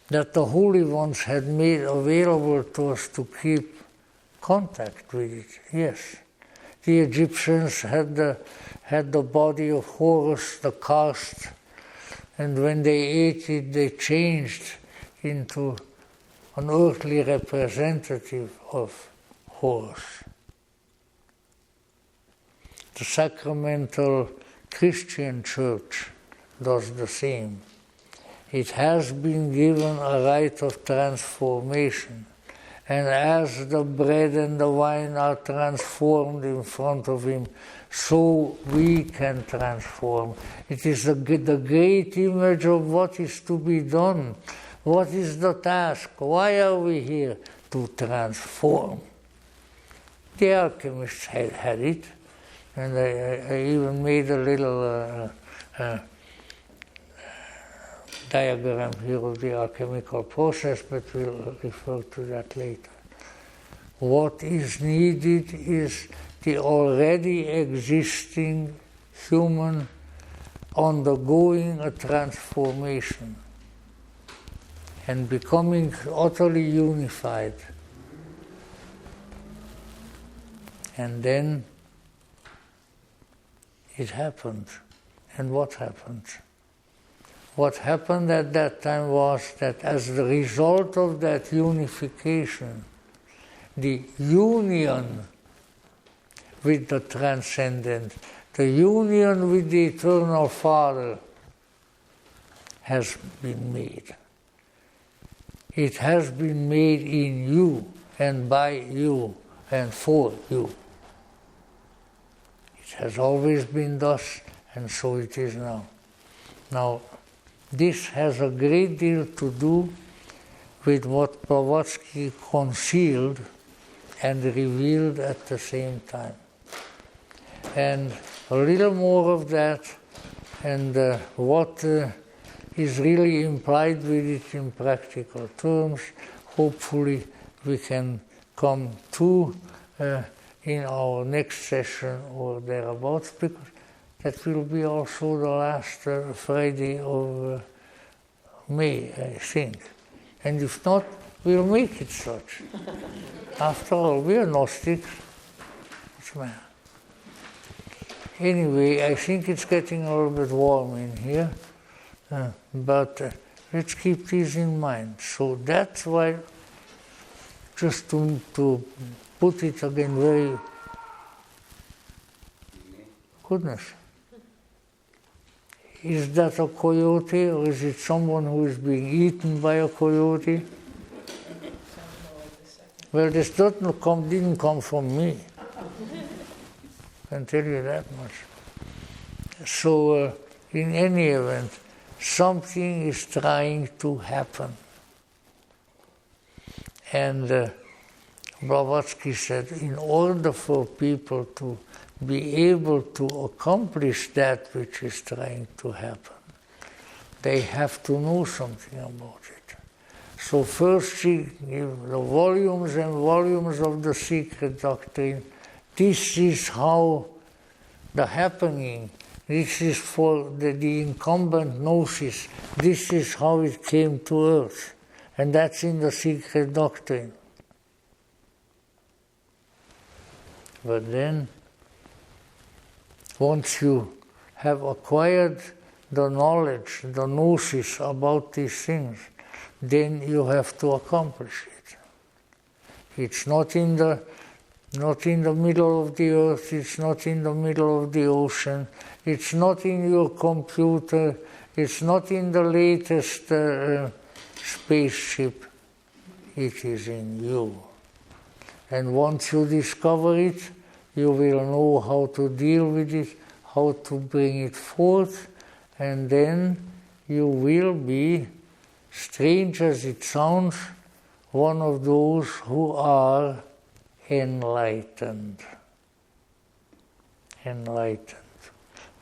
the holy ones had made available to us to keep contact with it. Yes, the Egyptians had the body of Horus, the cast, and when they ate it, they changed into an earthly representative of Horus. The sacramental Christian church does the same. It has been given a rite of transformation, and as the bread and the wine are transformed in front of him, so we can transform. It is the great image of what is to be done. What is the task? Why are we here? To transform. The alchemists had it, and I even made a little diagram here of the alchemical process, but we'll refer to that later. What is needed is the already existing human undergoing a transformation and becoming utterly unified. And then it happened. And what happened? What happened at that time was that as the result of that unification, the union with the transcendent, the union with the eternal Father has been made. It has been made in you and by you and for you. It has always been thus, and so it is now. Now, this has a great deal to do with what Blavatsky concealed and revealed at the same time. And a little more of that, and what is really implied with it in practical terms, hopefully we can come to in our next session or thereabouts, because that will be also the last Friday of May, I think. And if not, we'll make it such. After all, we are Gnostics. What's the matter? Anyway, I think it's getting a little bit warm in here, but let's keep these in mind. So that's why, just to put it again very... Goodness. Is that a coyote, or is it someone who is being eaten by a coyote? Well, this didn't come from me. I can tell you that much. So, in any event, something is trying to happen. And Blavatsky said, in order for people to be able to accomplish that which is trying to happen, they have to know something about it. So first she gave the volumes and volumes of the secret doctrine. This is how the happening, this is for the incumbent gnosis, this is how it came to earth. And that's in the secret doctrine. But then, once you have acquired the knowledge, the gnosis about these things, then you have to accomplish it. It's not in the middle of the earth, it's not in the middle of the ocean, it's not in your computer, it's not in the latest spaceship, it is in you. And once you discover it, you will know how to deal with it, how to bring it forth, and then you will be, strange as it sounds, one of those who are enlightened. Enlightened.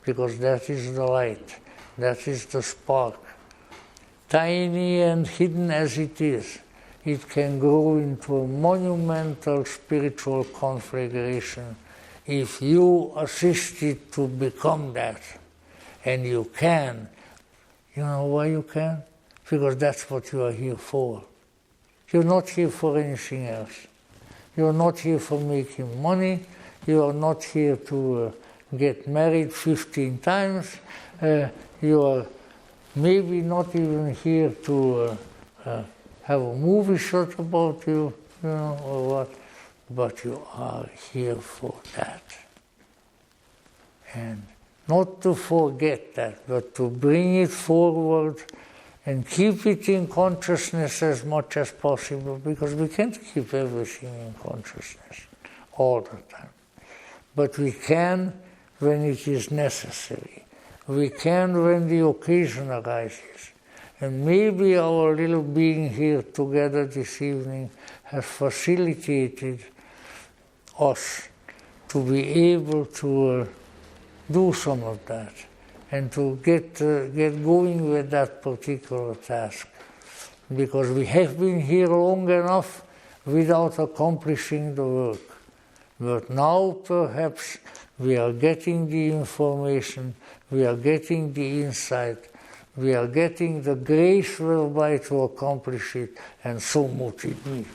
Because that is the light, that is the spark. Tiny and hidden as it is, it can grow into a monumental spiritual conflagration if you assist it to become that. And you can. You know why you can? Because that's what you are here for. You're not here for anything else. You're not here for making money. You are not here to get married 15 times. You are maybe not even here to have a movie shot about you, or what, but you are here for that. And not to forget that, but to bring it forward and keep it in consciousness as much as possible, because we can't keep everything in consciousness all the time. But we can when it is necessary. We can when the occasion arises. And maybe our little being here together this evening has facilitated us to be able to do some of that and to get going with that particular task. Because we have been here long enough without accomplishing the work. But now perhaps we are getting the information, we are getting the insight, we are getting the grace whereby to accomplish it, and so mote it be.